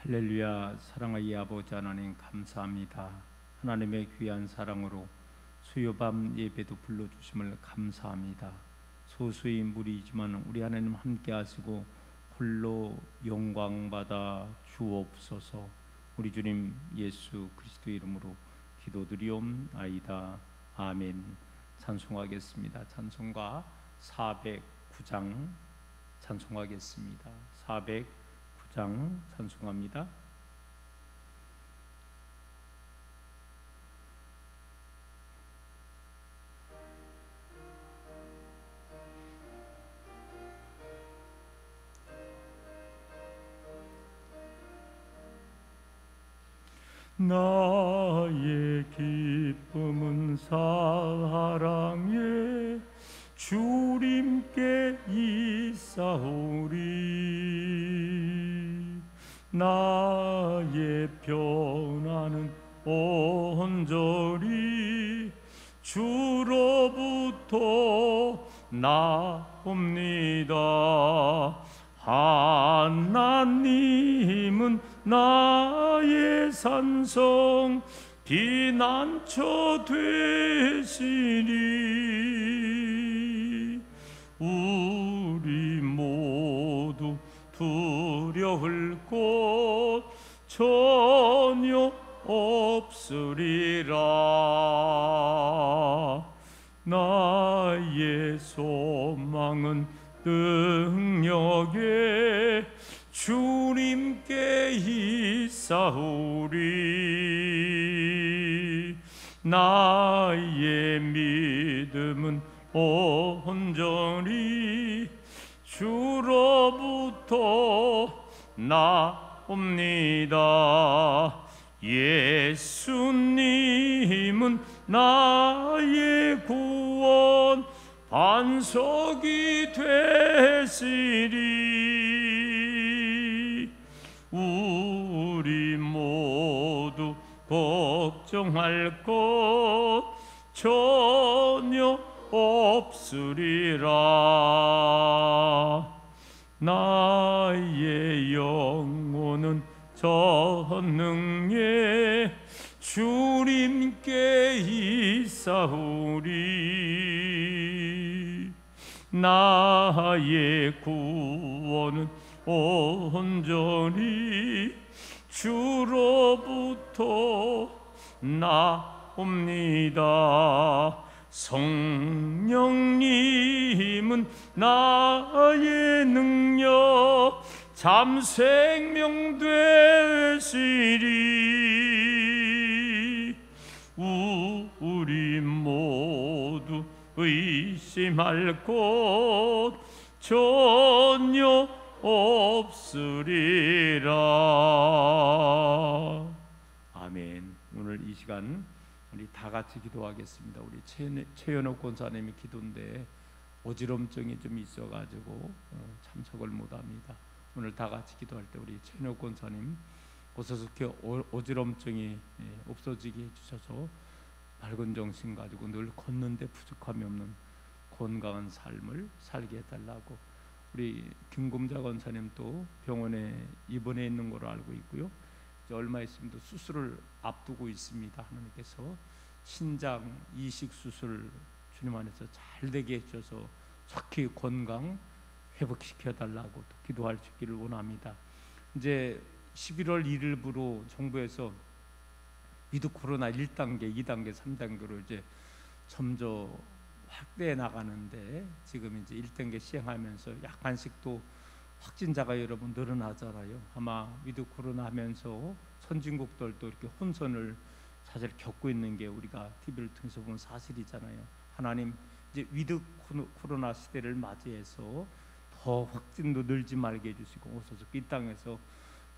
할렐루야. 사랑의 아버지 하나님 감사합니다. 하나님의 귀한 사랑으로 수요밤 예배도 불러주심을 감사합니다. 소수의 무리이지만 우리 하나님 함께 하시고 홀로 영광받아 주옵소서. 우리 주님 예수 그리스도의 이름으로 기도드리옵나이다. 아멘. 찬송하겠습니다. 찬송가 409장 찬송하겠습니다. 409장 찬송합니다. 나의 기쁨은 사랑에 주님께 있사오리. 나의 변화는 온전히 주로부터 나옵니다. 하나님은 나의 산성 피난처 되시리. 우리 모두 두려울 곳 전혀 없으리라. 나의 소망은 능력에 주님께 있사오리. 나의 믿음은 온전히 주로부터 나옵니다. 예수님은 나의 구원 반석이 되시리. 우리 모두 걱정할 것 전혀 없으리라. 나의 영혼은 전능에 주님께 있사오리. 나의 구원은 온전히 주로부터 나옵니다. 성령님은 나의 능력 잠생명 되시리. 우리 모두 의심할 곳 전혀 없으리라. 아멘. 오늘 이 시간 우리 다 같이 기도하겠습니다. 우리 최연옥 권사님이 기도인데 어지럼증이 좀 있어가지고 참석을 못합니다. 오늘 다 같이 기도할 때 우리 최연옥 권사님 어서스케 어지럼증이 없어지게 해주셔서 밝은 정신 가지고 늘 걷는데 부족함이 없는 건강한 삶을 살게 해달라고. 우리 김금자 권사님도 병원에 입원해 있는 걸로 알고 있고요. 이제 얼마 있으면 또 수술을 앞두고 있습니다. 하나님께서 신장 이식 수술 주님 안에서 잘 되게 해주셔서 속히 건강 회복시켜 달라고 또 기도할 수 있기를 원합니다. 이제 11월 1일부로 정부에서 위드 코로나 1단계, 2단계, 3단계로 이제 점점 확대해 나가는데 지금 이제 1단계 시행하면서 약간씩 또 확진자가 여러분 늘어나잖아요. 아마 위드 코로나 하면서 선진국들도 이렇게 혼선을 사실 겪고 있는 게 우리가 TV를 통해서 보는 사실이잖아요. 하나님 이제 위드 코로나 시대를 맞이해서 더 확진도 늘지 말게 해주시고 오셔서 이 땅에서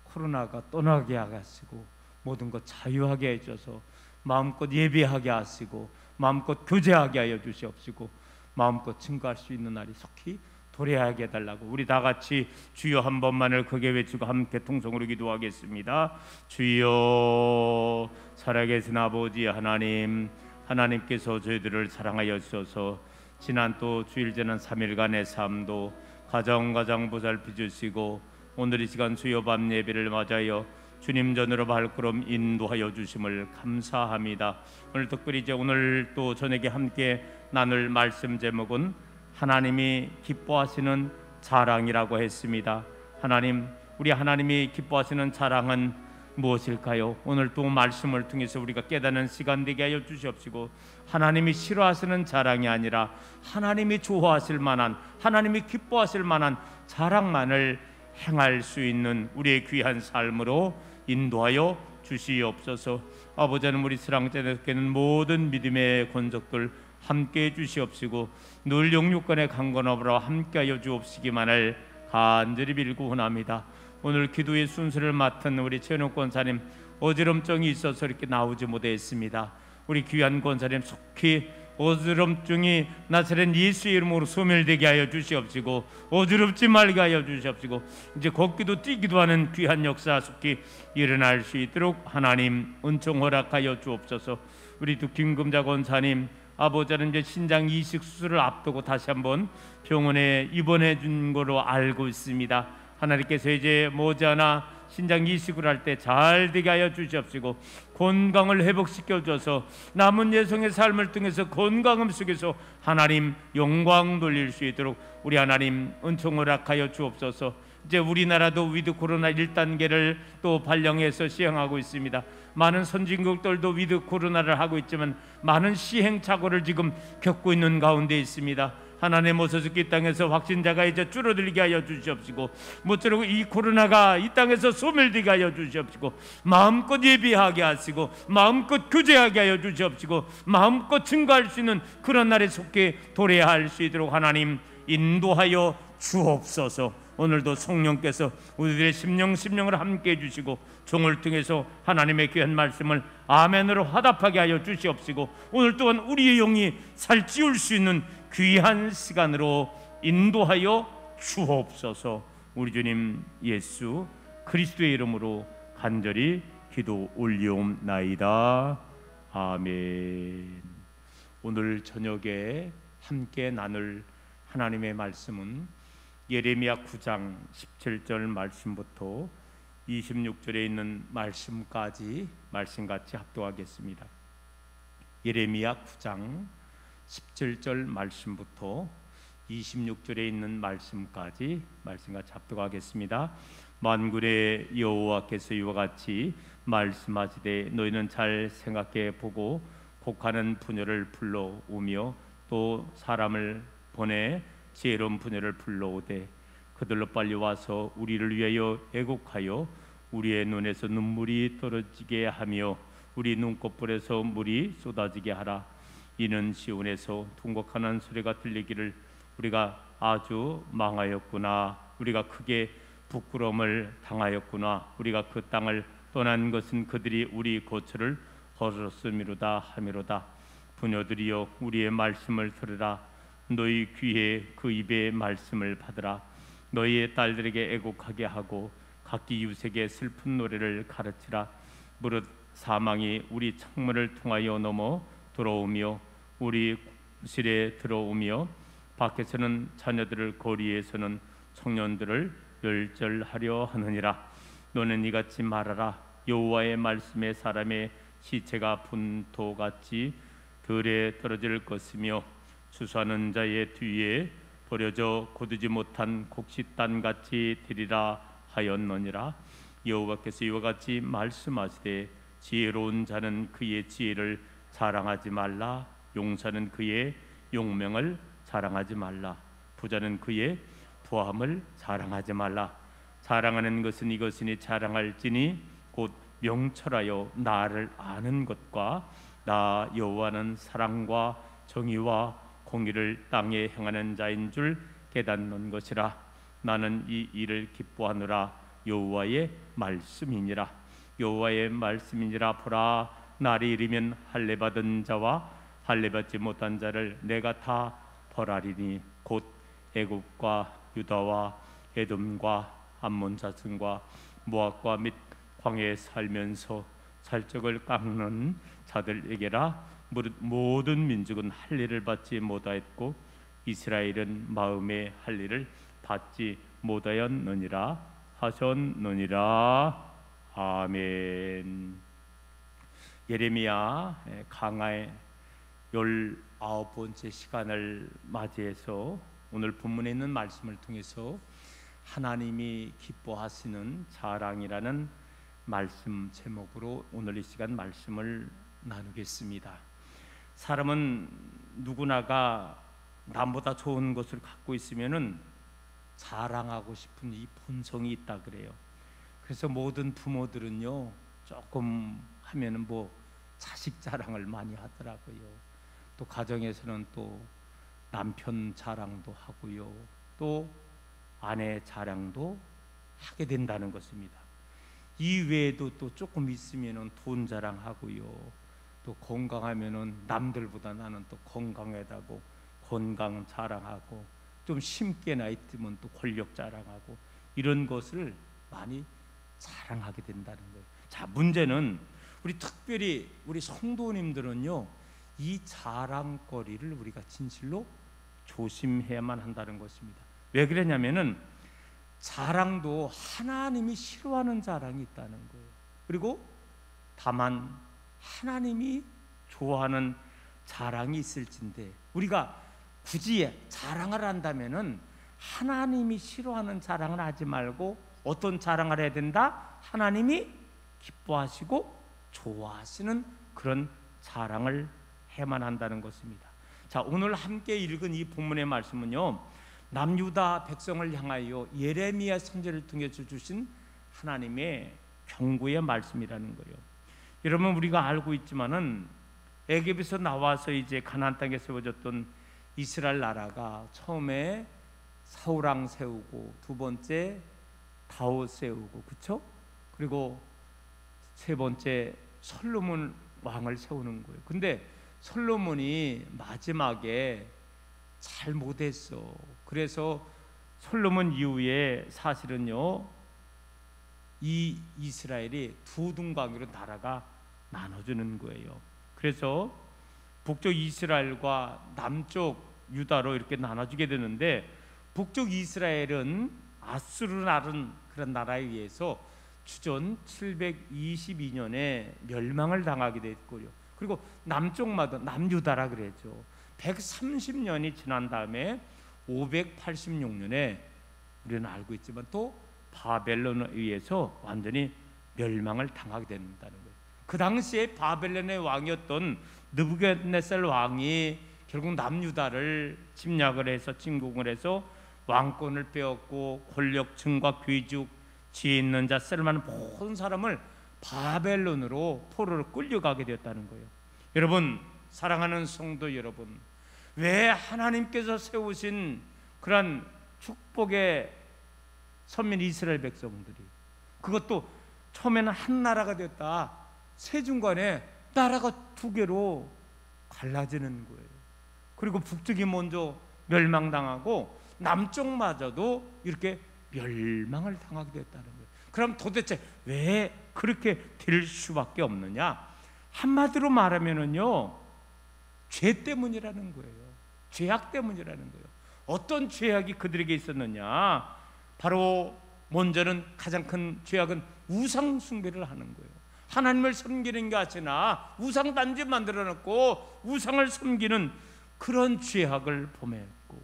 코로나가 떠나게 하시고 모든 것 자유하게 해주셔서 마음껏 예배하게 하시고 마음껏 교제하게 하여 주시옵시고 마음껏 증거할 수 있는 날이 속히 도래하게 해달라고. 우리 다 같이 주여 한 번만을 크게 외치고 함께 통성으로 기도하겠습니다. 주여, 살아계신 아버지 하나님, 하나님께서 저희들을 사랑하여 주셔서 지난 또 주일 지난 3일간의 삶도 가정 보살피 주시고 오늘 이 시간 수요 밤 예배를 맞아요 주님 전으로 발걸음 인도하여 주심을 감사합니다. 오늘 특별히 오늘 또 저녁에 함께 나눌 말씀 제목은 하나님이 기뻐하시는 자랑이라고 했습니다. 우리 하나님이 기뻐하시는 자랑은 무엇일까요? 오늘 또 말씀을 통해서 우리가 깨닫는 시간 되게 하여 주시옵시고, 하나님이 싫어하시는 자랑이 아니라 하나님이 좋아하실 만한, 하나님이 기뻐하실 만한 자랑만을 행할 수 있는 우리의 귀한 삶으로 인도하여 주시옵소서. 아버지 하나님, 우리 사랑자들께는 모든 믿음의 권속들 함께해 주시옵시고 늘 영육간의 강건함으로 함께하여 주옵시기만을 간절히 빌고 원합니다. 오늘 기도의 순서를 맡은 우리 최은옥 권사님, 어지럼증이 있어서 이렇게 나오지 못했습니다. 우리 귀한 권사님 속히 어지럼증이 나사렛 예수의 이름으로 소멸되게 하여 주시옵시고 어지럽지 말게 하여 주시옵시고 이제 걷기도 뛰기도 하는 귀한 역사 속히 일어날 수 있도록 하나님 은총 허락하여 주옵소서. 우리 또 김금자 권사님, 아버지는 이제 신장 이식 수술을 앞두고 다시 한번 병원에 입원해 준 거로 알고 있습니다. 하나님께서 이제 머지않아 신장 이식을 할 때 잘 되게 하여 주시옵시고 건강을 회복시켜 줘서 남은 여성의 삶을 통해서 건강함 속에서 하나님 영광 돌릴 수 있도록 우리 하나님 은총 허락하여 주옵소서. 이제 우리나라도 위드 코로나 1단계를 또 발령해서 시행하고 있습니다. 많은 선진국들도 위드 코로나를 하고 있지만 많은 시행착오를 지금 겪고 있는 가운데 있습니다. 하나님 오셔서 이 땅에서 확진자가 이제 줄어들게 하여 주시옵시고 모쪼록 이 코로나가 이 땅에서 소멸되게 하여 주시옵시고 마음껏 예비하게 하시고 마음껏 규제하게 하여 주시옵시고 마음껏 증거할 수 있는 그런 날에 속해 도래할 수 있도록 하나님 인도하여 주옵소서. 오늘도 성령께서 우리들의 심령을 함께 해주시고 종을 통해서 하나님의 귀한 말씀을 아멘으로 화답하게 하여 주시옵시고 오늘 또한 우리의 영이 살찌울 수 있는 귀한 시간으로 인도하여 주옵소서. 우리 주님 예수 그리스도의 이름으로 간절히 기도 올리옵나이다. 아멘. 오늘 저녁에 함께 나눌 하나님의 말씀은 예레미야 9장 17절 말씀부터 26절에 있는 말씀까지 말씀같이 합독하겠습니다. 예레미야 9장 17절 말씀부터 26절에 있는 말씀까지 말씀같이 합독하겠습니다. 만군의 여호와께서 이와 같이 말씀하시되 너희는 잘 생각해 보고 곡하는 부녀를 불러오며 또 사람을 보내 지혜로운 부녀를 불러오되 그들로 빨리 와서 우리를 위하여 애곡하여 우리의 눈에서 눈물이 떨어지게 하며 우리 눈꺼풀에서 물이 쏟아지게 하라. 이는 시온에서 통곡하는 소리가 들리기를 우리가 아주 망하였구나, 우리가 크게 부끄러움을 당하였구나, 우리가 그 땅을 떠난 것은 그들이 우리 거처를 허물었음이로다 하미로다. 부녀들이여 우리의 말씀을 들으라. 너희 귀에 그 입의 말씀을 받으라. 너희의 딸들에게 애곡하게 하고 각기 이웃에게 슬픈 노래를 가르치라. 무릇 사망이 우리 창문을 통하여 넘어 들어오며 우리 실에 들어오며 밖에서는 자녀들을 거리에서는 청년들을 멸절하려 하느니라. 너는 이같이 말하라. 여호와의 말씀에 사람의 시체가 분토같이 들에 떨어질 것이며 수수하는 자의 뒤에 버려져 거두지 못한 곡식단같이 되리라 하였느니라. 여호와께서 이와 같이 말씀하시되 지혜로운 자는 그의 지혜를 자랑하지 말라. 용사는 그의 용명을 자랑하지 말라. 부자는 그의 부함을 자랑하지 말라. 자랑하는 것은 이것이니 자랑할지니 곧 명철하여 나를 아는 것과 나 여호와는 사랑과 정의와 공의를 땅에 행하는 자인 줄 깨닫는 것이라. 나는 이 일을 기뻐하노라. 여호와의 말씀이니라. 여호와의 말씀이니라. 보라, 날이 이르면 할례 받은 자와 할례 받지 못한 자를 내가 다 벌하리니 곧 애굽과 유다와 에돔과 암몬 자손과 모압과 및 광야에 살면서 살적을 깎는 자들에게라. 무릇 모든 민족은 할례를 받지 못하였고 이스라엘은 마음의 할례를 받지 못하였느니라. 하셨느니라. 아멘. 예레미야 강화의 19번째 시간을 맞이해서 오늘 본문에 있는 말씀을 통해서 하나님이 기뻐하시는 자랑이라는 말씀 제목으로 오늘 이 시간 말씀을 나누겠습니다. 사람은 누구나가 남보다 좋은 것을 갖고 있으면은 자랑하고 싶은 이 본성이 있다 그래요. 그래서 모든 부모들은요, 조금 하면은 자식 자랑을 많이 하더라고요. 또 가정에서는 또 남편 자랑도 하고요, 또 아내 자랑도 하게 된다는 것입니다. 이 외에도 또 조금 있으면은 돈 자랑하고요, 또 건강하면은 남들보다 나는 또 건강하다고 건강 자랑하고, 좀 심게 나이 뜨면 또 권력 자랑하고, 이런 것을 많이 자랑하게 된다는 거예요. 자, 문제는 특별히 우리 성도님들은요, 이 자랑거리를 우리가 진실로 조심해야만 한다는 것입니다. 왜 그러냐면은 자랑도 하나님이 싫어하는 자랑이 있다는 거예요. 그리고 다만 하나님이 좋아하는 자랑이 있을진데, 우리가 굳이 자랑을 한다면은 하나님이 싫어하는 자랑을 하지 말고 어떤 자랑을 해야 된다? 하나님이 기뻐하시고 좋아하시는 그런 자랑을 해만 한다는 것입니다. 자, 오늘 함께 읽은 이 본문의 말씀은요, 남유다 백성을 향하여 예레미야 선지자를 통해서 주신 하나님의 경고의 말씀이라는 거예요. 여러분, 우리가 알고 있지만은 애굽에서 나와서 이제 가나안 땅에 세워졌던 이스라엘 나라가 처음에 사울왕 세우고, 두 번째 다윗 세우고, 그렇죠? 그리고 세 번째 솔로몬 왕을 세우는 거예요. 근데 솔로몬이 마지막에 잘 못했어. 그래서 솔로몬 이후에 사실은요, 이 이스라엘이 두 등강으로 나라가 나눠지는 거예요. 그래서 북쪽 이스라엘과 남쪽 유다로 이렇게 나눠지게 되는데, 북쪽 이스라엘은 아수르라는 그런 나라에 의해서 주전 722년에 멸망을 당하게 됐고요. 그리고 남쪽마다 남유다라 그랬죠. 130년이 지난 다음에 586년에 우리는 알고 있지만 또 바벨론에 의해서 완전히 멸망을 당하게 된다는 거예요. 그 당시에 바벨론의 왕이었던 느부갓네살 왕이 결국 남유다를 침략을 해서 침공을 해서 왕권을 빼앗고 권력층과 귀족, 지혜 있는 자, 쓸만한 모든 사람을 바벨론으로 포로로 끌려가게 되었다는 거예요. 여러분, 사랑하는 성도 여러분, 왜 하나님께서 세우신 그런 축복의 선민 이스라엘 백성들이, 그것도 처음에는 한 나라가 되었다, 세중간에 나라가 두 개로 갈라지는 거예요. 그리고 북쪽이 먼저 멸망당하고 남쪽마저도 이렇게 멸망을 당하게 됐다는 거예요. 그럼 도대체 왜 그렇게 될 수밖에 없느냐? 한마디로 말하면은요, 죄 때문이라는 거예요. 죄악 때문이라는 거예요. 어떤 죄악이 그들에게 있었느냐? 바로 먼저는, 가장 큰 죄악은 우상 숭배를 하는 거예요. 하나님을 섬기는 게 아니라 우상 단지 만들어 놓고 우상을 섬기는 그런 죄악을 범했고,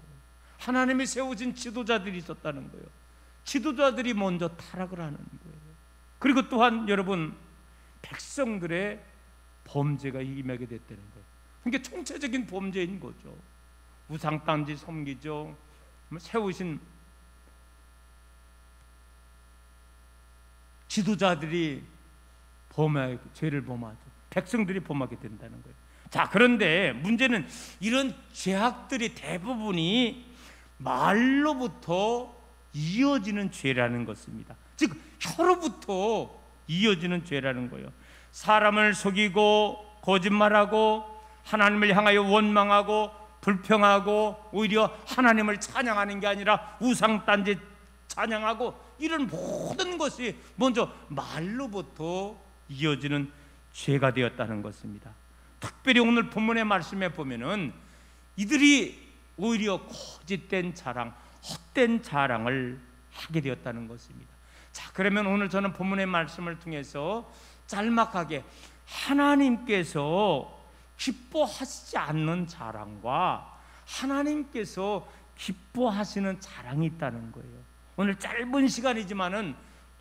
하나님이 세우신 지도자들이 있었다는 거예요. 지도자들이 먼저 타락을 하는 거예요. 그리고 또한 여러분, 백성들의 범죄가 임하게 됐다는 거예요. 그러니까 총체적인 범죄인 거죠. 우상 단지 섬기죠. 세우신 지도자들이 죄를 범하죠. 백성들이 범하게 된다는 거예요. 자, 그런데 문제는 이런 죄악들이 대부분이 말로부터 이어지는 죄라는 것입니다. 즉 혀로부터 이어지는 죄라는 거예요. 사람을 속이고 거짓말하고 하나님을 향하여 원망하고 불평하고 오히려 하나님을 찬양하는 게 아니라 우상 딴짓 찬양하고, 이런 모든 것이 먼저 말로부터 이어지는 죄가 되었다는 것입니다. 특별히 오늘 본문의 말씀에 보면은 이들이 오히려 거짓된 자랑, 헛된 자랑을 하게 되었다는 것입니다. 자, 그러면 오늘 저는 본문의 말씀을 통해서 짤막하게 하나님께서 기뻐하시지 않는 자랑과 하나님께서 기뻐하시는 자랑이 있다는 거예요. 오늘 짧은 시간이지만은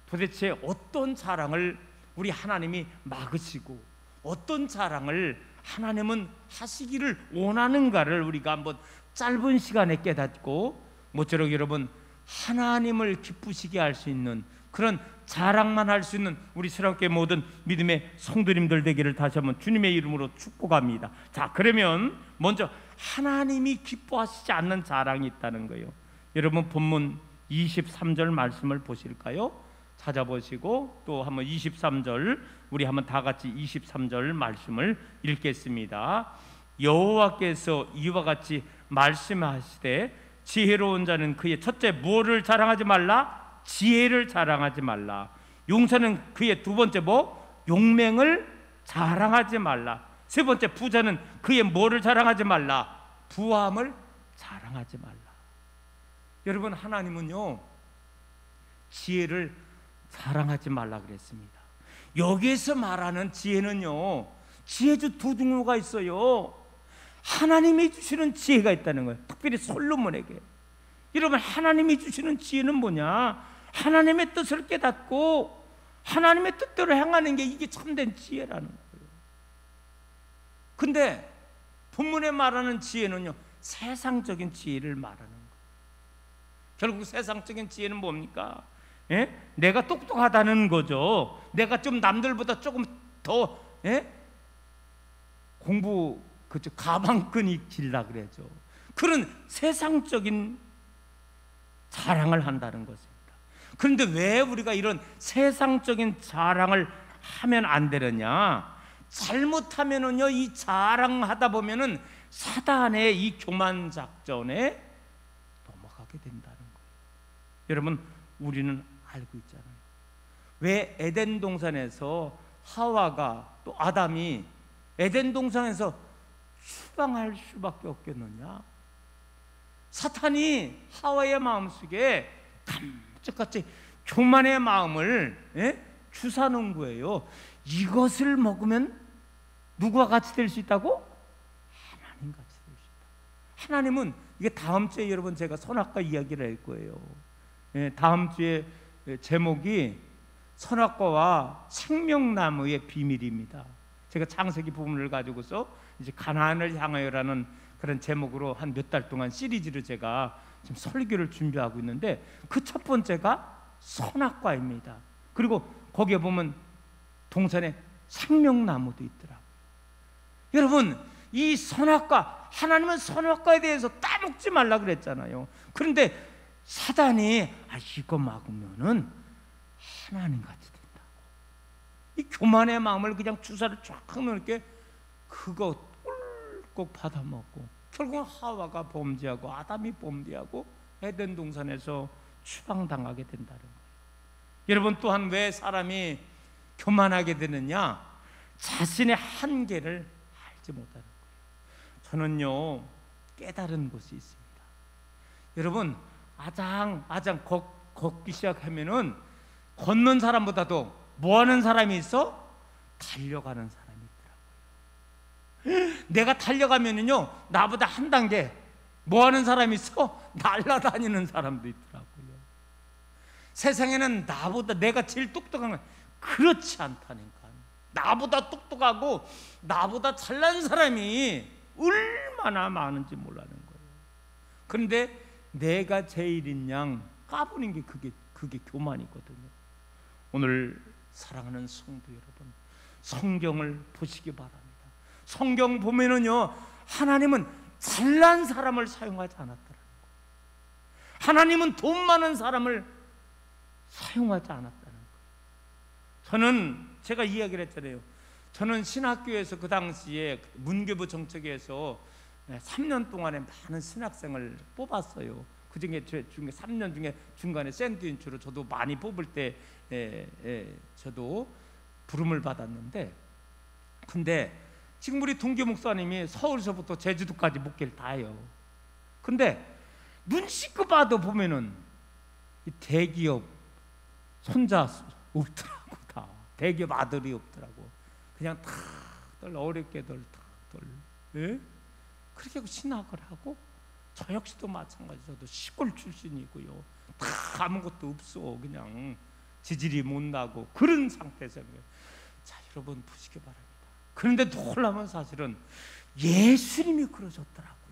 도대체 어떤 자랑을 우리 하나님이 막으시고 어떤 자랑을 하나님은 하시기를 원하는가를 우리가 한번 짧은 시간에 깨닫고, 모쪼록 여러분 하나님을 기쁘시게 할 수 있는 그런 자랑만 할 수 있는 우리 새롭게 모든 믿음의 성도님들 되기를 다시 한번 주님의 이름으로 축복합니다. 자, 그러면 먼저 하나님이 기뻐하시지 않는 자랑이 있다는 거예요. 여러분 본문 23절 말씀을 보실까요? 찾아보시고 또 한번 23절, 우리 한번 다 같이 23절 말씀을 읽겠습니다. 여호와께서 이와 같이 말씀하시되 지혜로운 자는 그의 첫째 무엇을 자랑하지 말라? 지혜를 자랑하지 말라. 용사는 그의 두 번째 용맹을 자랑하지 말라. 세 번째 부자는 그의 뭐를 자랑하지 말라? 부함을 자랑하지 말라. 여러분 하나님은요 지혜를 자랑하지 말라 그랬습니다. 여기에서 말하는 지혜는요, 지혜주 두 종류가 있어요. 하나님이 주시는 지혜가 있다는 거예요. 특별히 솔로몬에게. 여러분 하나님이 주시는 지혜는 뭐냐? 하나님의 뜻을 깨닫고 하나님의 뜻대로 행하는 게 이게 참된 지혜라는 거예요. 근데 본문에 말하는 지혜는요, 세상적인 지혜를 말하는 거예요. 결국 세상적인 지혜는 뭡니까? 내가 똑똑하다는 거죠. 내가 좀 남들보다 조금 더 공부 가방끈이 길라 그래죠. 그런 세상적인 자랑을 한다는 것입니다. 그런데 왜 우리가 이런 세상적인 자랑을 하면 안 되느냐? 잘못하면은요, 이 자랑하다 보면은 사단의 이 교만 작전에 넘어가게 된다는 거예요. 여러분 우리는 알고 있잖아요. 왜 에덴 동산에서 하와가 또 아담이 에덴 동산에서 추방할 수밖에 없겠느냐? 사탄이 하와의 마음속에 깜짝같이 교만의 마음을 주사놓은 거예요. 이것을 먹으면 누구와 같이 될 수 있다고? 하나님 같이 될 수 있다. 하나님은 이게 다음 주에 여러분 제가 선악과 이야기를 할 거예요. 다음 주에 제목이 선악과와 생명나무의 비밀입니다. 제가 창세기 부분을 가지고서 이제 가나안을 향하여라는 그런 제목으로 한 몇 달 동안 시리즈를 제가 지금 설교를 준비하고 있는데, 그 첫 번째가 선악과입니다. 그리고 거기에 보면 동산에 생명나무도 있더라고요. 여러분 이 선악과, 하나님은 선악과에 대해서 따먹지 말라 그랬잖아요. 그런데 사단이 이거 막으면은 하나님 같이 된다고, 이 교만의 마음을 그냥 주사를 쫙 하면 이렇게 그거 꿀꺽 받아먹고 결국 하와가 범죄하고 아담이 범죄하고 에덴 동산에서 추방당하게 된다는 거예요. 여러분 또한 왜 사람이 교만하게 되느냐? 자신의 한계를 알지 못하는 거예요. 저는요 깨달은 것이 있습니다. 여러분 아장 걷기 시작하면은 걷는 사람보다도 뭐하는 사람이 있어? 달려가는 사람이 있더라고요. 내가 달려가면은요 나보다 한 단계 뭐하는 사람이 있어? 날아다니는 사람도 있더라고요. 세상에는 나보다 내가 제일 똑똑한 건 그렇지 않다니까. 나보다 똑똑하고 나보다 잘난 사람이 얼마나 많은지 몰라는 거예요. 그런데 내가 제일인 양 까부는 게 그게 교만이거든요. 오늘 사랑하는 성도 여러분, 성경을 보시기 바랍니다. 성경 보면은요 하나님은 잘난 사람을 사용하지 않았더라는 거예요. 하나님은 돈 많은 사람을 사용하지 않았다는 거예요. 저는 제가 이야기를 했잖아요. 저는 신학교에서 그 당시에 문교부 정책에서 3년 동안에 많은 신학생을 뽑았어요. 그 중에 3년 중에 중간에 샌드위치로 저도 많이 뽑을 때 저도 부름을 받았는데, 근데 지금 우리 동기 목사님이 서울서부터 제주도까지 목회를 다 해요. 근데 눈 씻고 봐도 보면은 이 대기업 손자 없더라고. 다 대기업 아들이 없더라고. 그냥 다들 어렵게들 다들 예? 그렇게 하고 신학을 하고, 저 역시도 마찬가지. 저도 시골 출신이고요. 다 아무것도 없어. 그냥 지질이 못 나고 그런 상태에서. 자, 여러분 보시기 바랍니다. 그런데 놀라면 사실은 예수님이 그러셨더라고.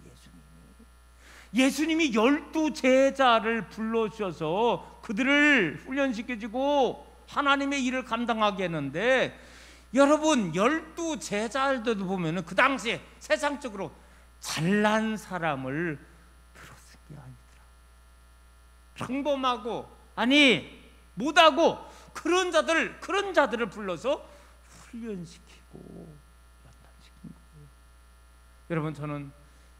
예수님이 12 제자를 불러주셔서 그들을 훈련시켜주고 하나님의 일을 감당하게 했는데, 여러분 12 제자들도 보면은 그 당시에 세상적으로 잘난 사람을 들었을 게 아니더라. 평범하고 아니 못하고 그런 자들을 불러서 훈련시키고 연단시킨 거예요. 여러분, 저는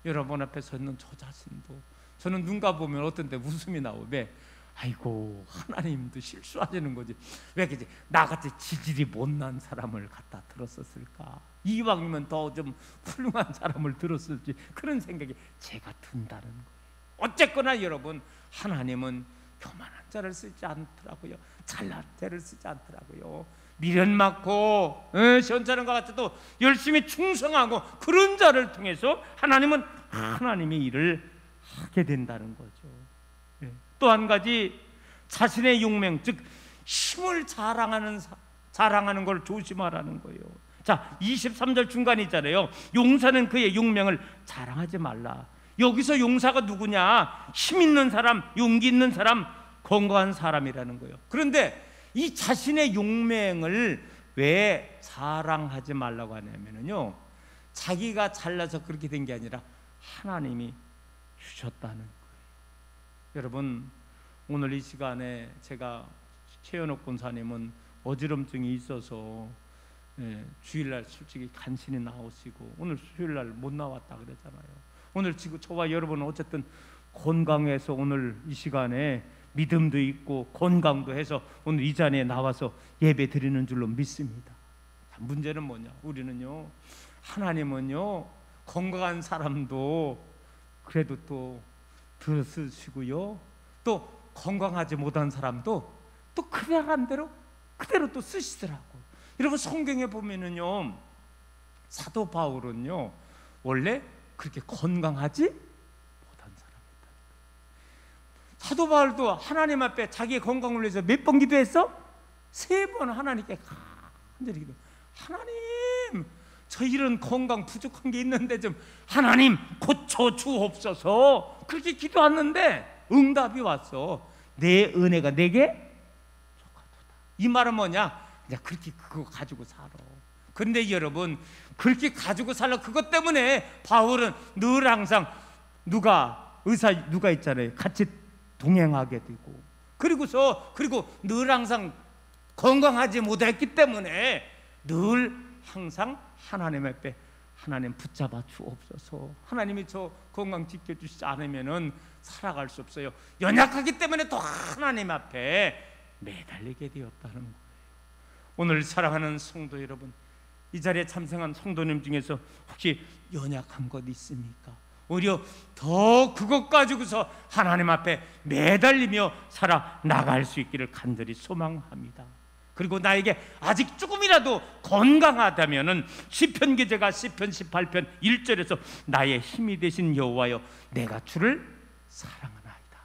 여러분 앞에 서 있는 저 자신도, 저는 눈 감으면 어떤 때 웃음이 나오고, 왜? 아이고, 하나님도 실수하시는 거지. 왜 그지? 나같이 지질이 못난 사람을 갖다 들었었을까? 이왕이면 더 좀 훌륭한 사람을 들었을지, 그런 생각이 제가 든다는 거예요. 어쨌거나 여러분, 하나님은 교만한 자를 쓰지 않더라고요. 잘난 자를 쓰지 않더라고요. 미련 많고 시원찮은과 같이 또 열심히 충성하고 그런 자를 통해서 하나님은 하나님의 일을 하게 된다는 거죠. 또 한 가지, 자신의 용맹, 즉 힘을 자랑하는 걸 조심하라는 거예요. 자, 23절 중간에 있잖아요. 용사는 그의 용맹을 자랑하지 말라. 여기서 용사가 누구냐? 힘 있는 사람, 용기 있는 사람, 건강한 사람이라는 거예요. 그런데 이 자신의 용맹을 왜 자랑하지 말라고 하냐면요, 자기가 잘나서 그렇게 된 게 아니라 하나님이 주셨다는 거예요. 여러분, 오늘 이 시간에 제가 최연옥 권사님은 어지럼증이 있어서 주일날 솔직히 간신히 나오시고 오늘 수요일날 못 나왔다 그랬잖아요. 오늘 지금 저와 여러분은 어쨌든 건강해서 오늘 이 시간에 믿음도 있고 건강도 해서 오늘 이 자리에 나와서 예배 드리는 줄로 믿습니다. 문제는 뭐냐? 우리는요, 하나님은요 건강한 사람도 그래도 또 들으시고요, 또 건강하지 못한 사람도 또 그대로 또 쓰시더라고. 여러분, 성경에 보면은요, 사도 바울은요 원래 그렇게 건강하지 못한 사람이었다. 사도 바울도 하나님 앞에 자기의 건강을 위해서 몇 번 기도했어? 3번 하나님께 간절히 기도. 하나님, 저 이런 건강 부족한 게 있는데 좀 하나님 고쳐 주옵소서. 그렇게 기도했는데 응답이 왔어. 내 은혜가 내게 족하도다. 이 말은 뭐냐? 그냥 그렇게 그거 가지고 살아. 그런데 여러분, 그렇게 가지고 살라. 그것 때문에 바울은 늘 항상 누가 있잖아요, 같이 동행하게 되고, 그리고 늘 항상 건강하지 못했기 때문에 늘 항상 하나님 앞에 하나님 붙잡아 주옵소서. 하나님이 저 건강 지켜주시지 않으면은 살아갈 수 없어요. 연약하기 때문에 또 하나님 앞에 매달리게 되었다는 거예요. 오늘 사랑하는 성도 여러분, 이 자리에 참석한 성도님 중에서 혹시 연약한 것 있습니까? 오히려 더 그것 가지고서 하나님 앞에 매달리며 살아나갈 수 있기를 간절히 소망합니다. 그리고 나에게 아직 조금이라도 건강하다면은 시편 기자가 시편 18편 1절에서 나의 힘이 되신 여호와여 내가 주를 사랑하나이다.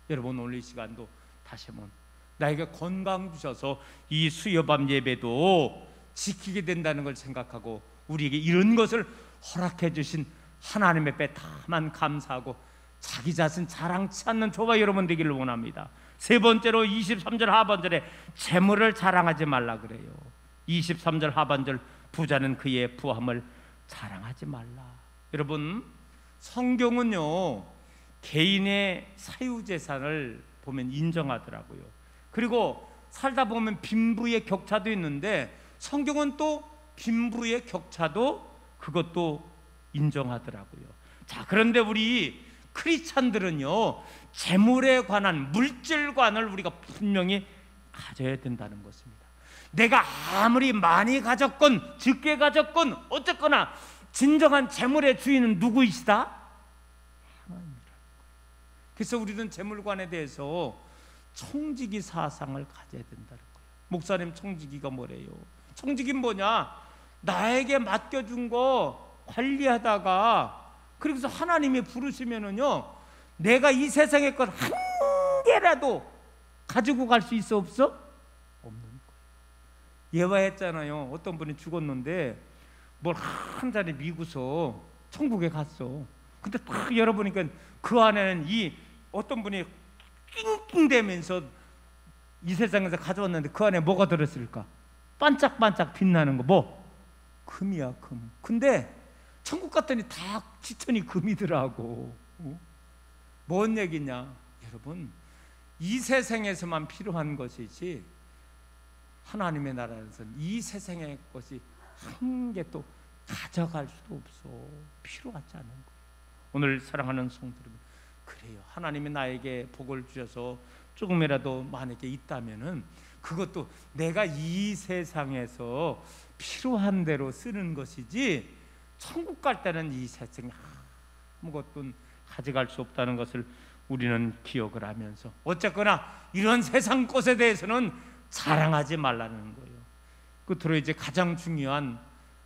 여러분, 오늘 이 시간도 다시 한번 나에게 건강 주셔서 이 수요밤 예배도 지키게 된다는 걸 생각하고 우리에게 이런 것을 허락해 주신 하나님 앞에 다만 감사하고 자기 자신 자랑치 않는 저와 여러분 되기를 원합니다. 세 번째로 23절 하반절에 재물을 자랑하지 말라 그래요. 23절 하반절 부자는 그의 부함을 자랑하지 말라. 여러분, 성경은요 개인의 사유재산을 보면 인정하더라고요. 그리고 살다 보면 빈부의 격차도 있는데 성경은 또 빈부의 격차도 그것도 인정하더라고요. 자, 그런데 우리 크리스찬들은요 재물에 관한 물질관을 우리가 분명히 가져야 된다는 것입니다. 내가 아무리 많이 가졌건 적게 가졌건 어쨌거나 진정한 재물의 주인은 누구이시다? 하나님이라는 거예요. 그래서 우리는 재물관에 대해서 청지기 사상을 가져야 된다는 거예요. 목사님, 청지기가 뭐래요? 청지기는 뭐냐? 나에게 맡겨준 거 관리하다가, 그래서 하나님이 부르시면은요, 내가 이 세상의 것 한 개라도 가지고 갈 수 있어, 없어? 없는 거예요. 예화했잖아요. 어떤 분이 죽었는데 뭘 한 잔에 미고서 천국에 갔어. 근데 딱 열어보니까 그 안에는 이 어떤 분이 낑낑대면서 이 세상에서 가져왔는데 그 안에 뭐가 들었을까? 반짝반짝 빛나는 거, 뭐? 금이야, 금. 근데 천국 갔더니 다 지천이 금이더라고. 뭔 얘기냐? 여러분, 이 세상에서만 필요한 것이지 하나님의 나라에서는 이 세상의 것이 한 개도 가져갈 수도 없어. 필요하지 않은 거예요. 오늘 사랑하는 성도 여러분, 그래요. 하나님이 나에게 복을 주셔서 조금이라도 만약에 있다면은 그것도 내가 이 세상에서 필요한 대로 쓰는 것이지, 천국 갈 때는 이 세상에 아무것도 가져갈 수 없다는 것을 우리는 기억을 하면서, 어쨌거나 이런 세상 것에 대해서는 자랑하지 말라는 거예요. 끝으로 이제 가장 중요한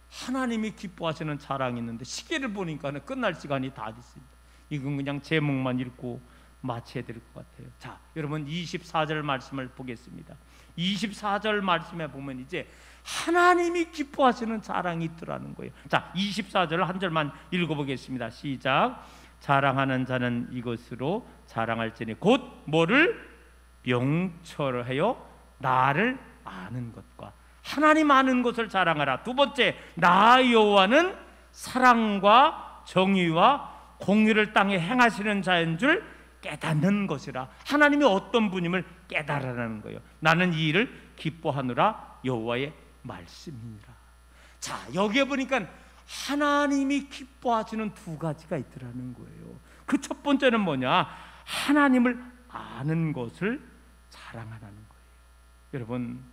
하나님이 기뻐하시는 자랑이 있는데, 시계를 보니까 끝날 시간이 다 됐습니다. 이건 그냥 제목만 읽고 마쳐야 될 것 같아요. 자, 여러분 24절 말씀을 보겠습니다. 24절 말씀에 보면 이제 하나님이 기뻐하시는 자랑이 있더라는 거예요. 자, 24절 한 절만 읽어보겠습니다. 시작. 자랑하는 자는 이것으로 자랑할지니 곧 뭐를? 명철하여 나를 아는 것과 하나님 아는 것을 자랑하라. 두 번째, 나 여호와는 사랑과 정의와 공의를 땅에 행하시는 자인 줄 깨닫는 것이라. 하나님이 어떤 분임을 깨달으라는 거예요. 나는 이 일을 기뻐하노라 여호와의 말씀이니라. 자, 여기에 보니까 하나님이 기뻐하시는 두 가지가 있더라는 거예요. 그 첫 번째는 뭐냐? 하나님을 아는 것을 자랑하라는 거예요. 여러분,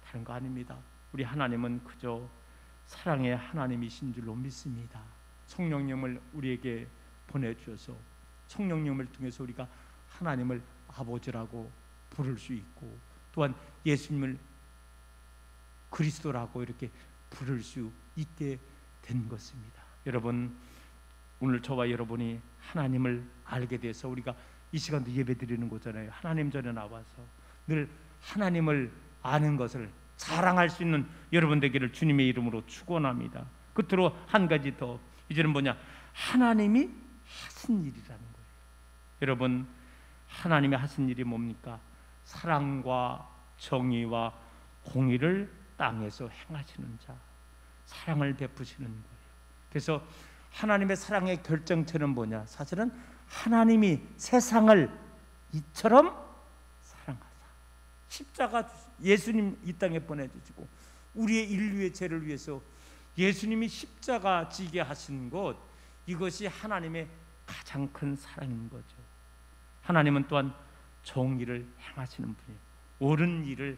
다른 거 아닙니다. 우리 하나님은 그저 사랑의 하나님이신 줄로 믿습니다. 성령님을 우리에게 보내주셔서 성령님을 통해서 우리가 하나님을 아버지라고 부를 수 있고, 또한 예수님을 그리스도라고 이렇게 부를 수 있게 된 것입니다. 여러분, 오늘 저와 여러분이 하나님을 알게 돼서 우리가 이 시간도 예배드리는 거잖아요. 하나님 전에 나와서 늘 하나님을 아는 것을 자랑할 수 있는 여러분 되기를 주님의 이름으로 축원합니다. 끝으로 한 가지 더, 이제는 뭐냐? 하나님이 하신 일이라는 거예요. 여러분, 하나님이 하신 일이 뭡니까? 사랑과 정의와 공의를 땅에서 행하시는 자, 사랑을 베푸시는 거예요. 그래서 하나님의 사랑의 결정체는 뭐냐? 사실은 하나님이 세상을 이처럼 사랑하사 십자가 예수님 이 땅에 보내주시고 우리의 인류의 죄를 위해서 예수님이 십자가 지게 하신 것, 이것이 하나님의 가장 큰 사랑인 거죠. 하나님은 또한 정의를 행하시는 분이에요. 옳은 일을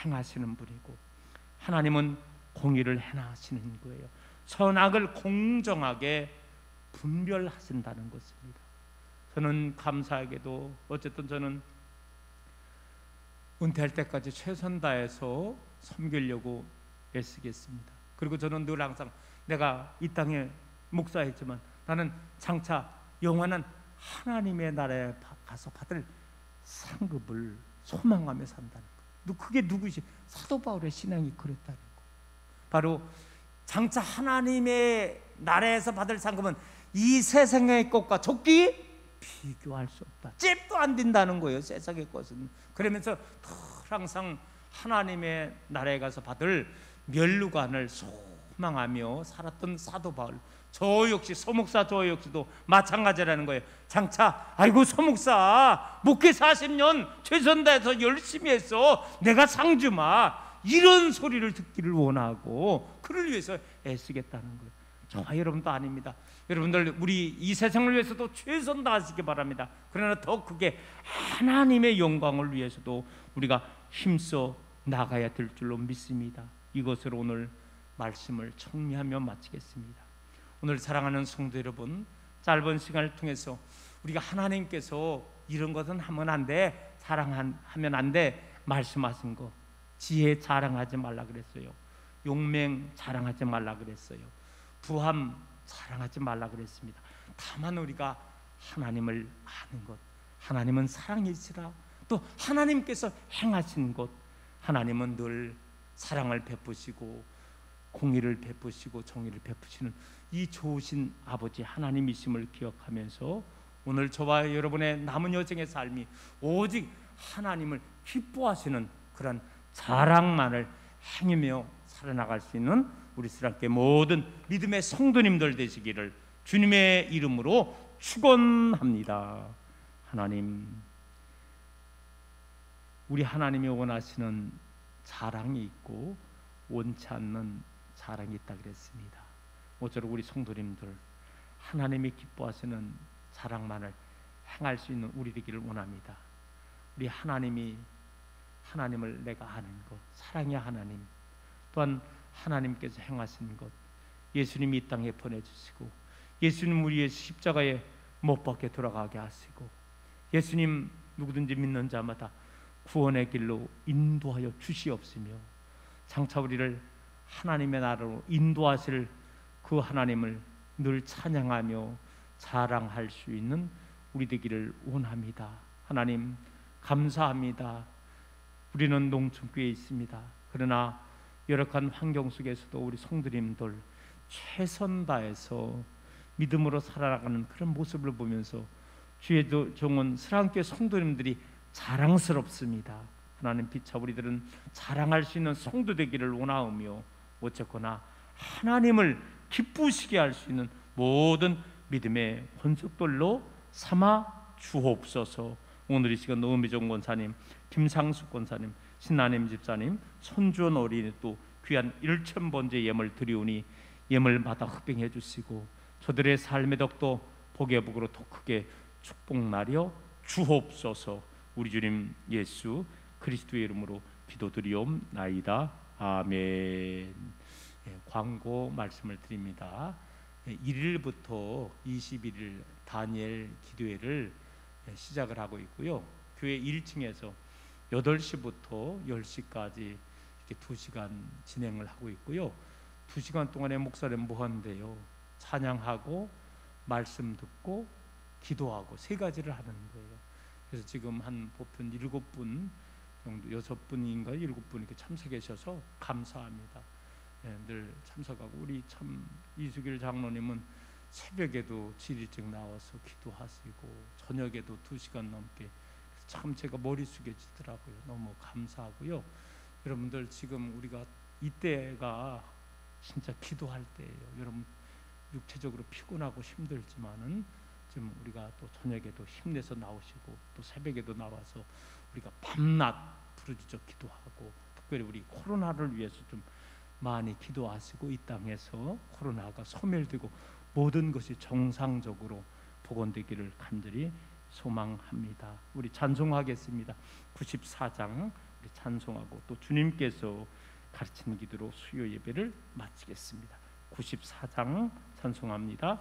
행하시는 분이고, 하나님은 공의를 행하시는 거예요. 선악을 공정하게 분별하신다는 것입니다. 저는 감사하게도 어쨌든 저는 은퇴할 때까지 최선 다해서 섬기려고 애쓰겠습니다. 그리고 저는 늘 항상 내가 이 땅에 목사했지만 나는 장차 영원한 하나님의 나라에 가서 받을 상급을 소망하며 산다는 거예요. 그게 누구시? 사도 바울의 신앙이 그랬다는 거예요. 바로 장차 하나님의 나라에서 받을 상급은 이 세상의 것과 적기 비교할 수 없다. 잽도 안 된다는 거예요, 세상의 것은. 그러면서 늘 항상 하나님의 나라에 가서 받을 면류관을 소망하며 살았던 사도 바울, 저 역시 서목사 저 역시도 마찬가지라는 거예요. 장차 아이고 서목사 목회 40년 최선 다해서 열심히 했어, 내가 상 주마, 이런 소리를 듣기를 원하고 그를 위해서 애쓰겠다는 거예요. 저와 여러분도 아닙니다. 여러분들 우리 이 세상을 위해서도 최선 다하시기 바랍니다. 그러나 더 크게 하나님의 영광을 위해서도 우리가 힘써 나가야 될 줄로 믿습니다. 이것으로 오늘 말씀을 정리하며 마치겠습니다. 오늘 사랑하는 성도 여러분, 짧은 시간을 통해서 우리가 하나님께서 이런 것은 하면 안 돼, 자랑하면 안 돼 말씀하신 거. 지혜 자랑하지 말라 그랬어요. 용맹 자랑하지 말라 그랬어요. 부함 자랑하지 말라 그랬습니다. 다만 우리가 하나님을 아는 것, 하나님은 사랑이시라, 또 하나님께서 행하신 것, 하나님은 늘 사랑을 베푸시고 공의를 베푸시고 정의를 베푸시는 이 좋으신 아버지 하나님이심을 기억하면서 오늘 저와 여러분의 남은 여정의 삶이 오직 하나님을 기뻐하시는 그런 자랑만을 행하며 살아나갈 수 있는 우리 스랑교회 모든 믿음의 성도님들 되시기를 주님의 이름으로 축원합니다. 하나님, 우리 하나님이 원하시는 자랑이 있고 원치 않는 자랑이 있다 그랬습니다. 모쪼록 우리 성도님들 하나님이 기뻐하시는 자랑만을 행할 수 있는 우리 되기를 원합니다. 우리 하나님을 내가 아는 것, 사랑의 하나님, 또한 하나님께서 행하신 것, 예수님이 이 땅에 보내주시고 예수님 우리의 십자가에 못 박혀 돌아가게 하시고 예수님 누구든지 믿는 자마다 구원의 길로 인도하여 주시옵시며 장차 우리를 하나님의 나라로 인도하실 그 하나님을 늘 찬양하며 자랑할 수 있는 우리 되기를 원합니다. 하나님 감사합니다. 우리는 농촌교회에 있습니다. 그러나 열악한 환경 속에서도 우리 성도님들 최선 다해서 믿음으로 살아가는 그런 모습을 보면서 주의 종은 스랑교회 성도님들이 자랑스럽습니다. 하나님 피차 우리들은 자랑할 수 있는 성도 되기를 원하오며 어쨌거나 하나님을 기쁘시게 할 수 있는 모든 믿음의 권속들로 삼아 주옵소서. 오늘 이 시간 노은비정 권사님, 김상숙 권사님, 신나님 집사님, 손주원 어린이 또 귀한 1000번째 예물 드리오니 예물마다 흑병해 주시고 저들의 삶의 덕도 복의 복으로 더 크게 축복나려 주옵소서. 우리 주님 예수 그리스도의 이름으로 기도드리옵나이다. 아멘. 광고 말씀을 드립니다. 1일부터 21일 다니엘 기도회를 시작을 하고 있고요. 교회 1층에서 8시부터 10시까지 이렇게 2시간 진행을 하고 있고요. 2시간 동안에 목사님 뭐 하는데요? 찬양하고 말씀 듣고 기도하고 3가지를 하는 거예요. 그래서 지금 한 보편 7분 정도, 6분인가 7분 이렇게 참석하셔서 감사합니다. 늘 참석하고 우리 참 이수길 장로님은 새벽에도 질 일찍 나와서 기도하시고 저녁에도 2시간 넘게 참 제가 머리 숙여지더라고요. 너무 감사하고요. 여러분들 지금 우리가 이때가 진짜 기도할 때예요. 여러분 육체적으로 피곤하고 힘들지만은 지금 우리가 또 저녁에도 힘내서 나오시고 또 새벽에도 나와서 우리가 밤낮 부르짖어 기도하고 특별히 우리 코로나를 위해서 좀 많이 기도하시고 이 땅에서 코로나가 소멸되고 모든 것이 정상적으로 복원되기를 간절히 소망합니다. 우리 찬송하겠습니다. 94장 우리 찬송하고 또 주님께서 가르치는 기도로 수요 예배를 마치겠습니다. 94장 찬송합니다.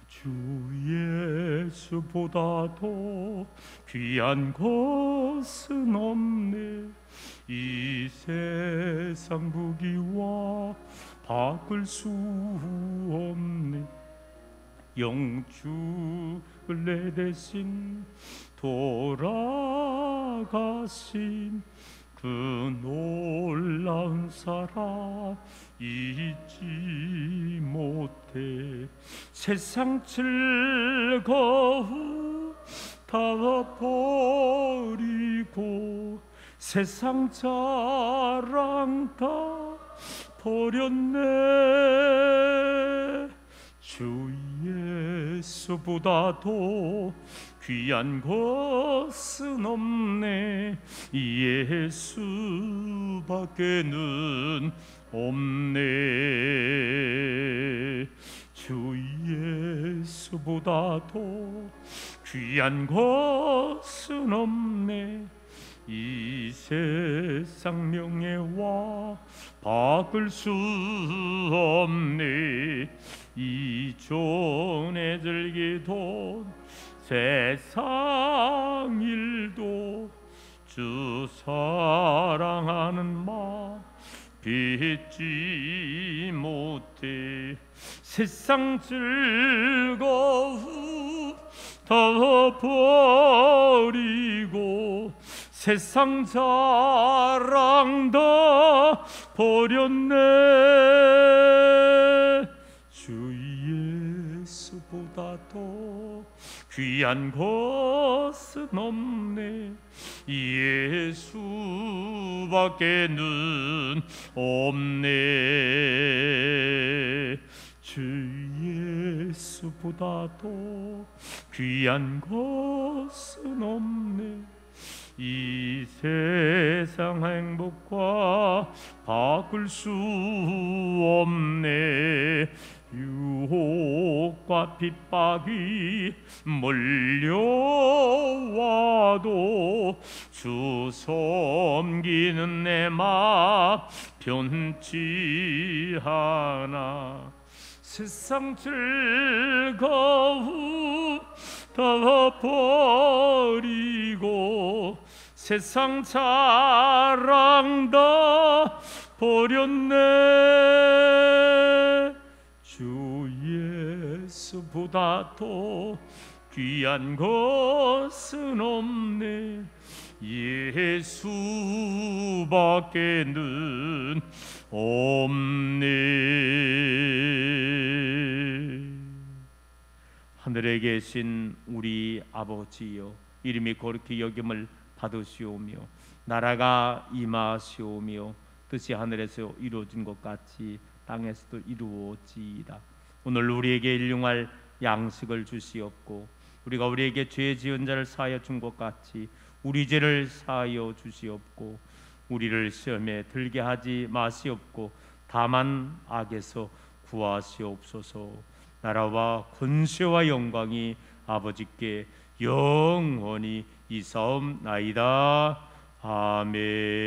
주 예수보다도 귀한 것은 없네. 이 세상 무기와 바꿀 수 없네. 영주를 내 대신 돌아가신 그 놀라운 사랑 잊지 못해. 세상 즐거움 다 버리고 세상 자랑 다 버렸네. 주 예수보다도 귀한 것은 없네. 예수밖에는 없네. 주 예수보다도 귀한 것은 없네. 이 세상 명예와 바꿀 수 없네. 이 존의 즐기던 세상 일도 주 사랑하는 마음 빚지 못해. 세상 즐거움 다 버리고 세상 자랑 다 버렸네. 주 예수보다 더 귀한 것은 없네. 예수밖에는 없네. 주 예수보다 더 귀한 것은 없네. 이 세상 행복과 바꿀 수 없네. 유혹과 핍박이 몰려와도 주 섬기는 내 맘 변치 않아. 세상 즐거움 다 버리고 세상 자랑 다 버렸네. 주 예수보다 더 귀한 것은 없네. 예수밖에는 없네. 하늘에 계신 우리 아버지여, 이름이 거룩히 여김을 받으시오며 나라가 임하시오며 뜻이 하늘에서 이루어진 것 같이 땅에서도 이루어지이다. 오늘 우리에게 일용할 양식을 주시옵고 우리가 우리에게 죄 지은 자를 사하여 준 것 같이 우리 죄를 사하여 주시옵고 우리를 시험에 들게 하지 마시옵고 다만 악에서 구하시옵소서. 나라와 권세와 영광이 아버지께 영원히 이사옵나이다. 아멘.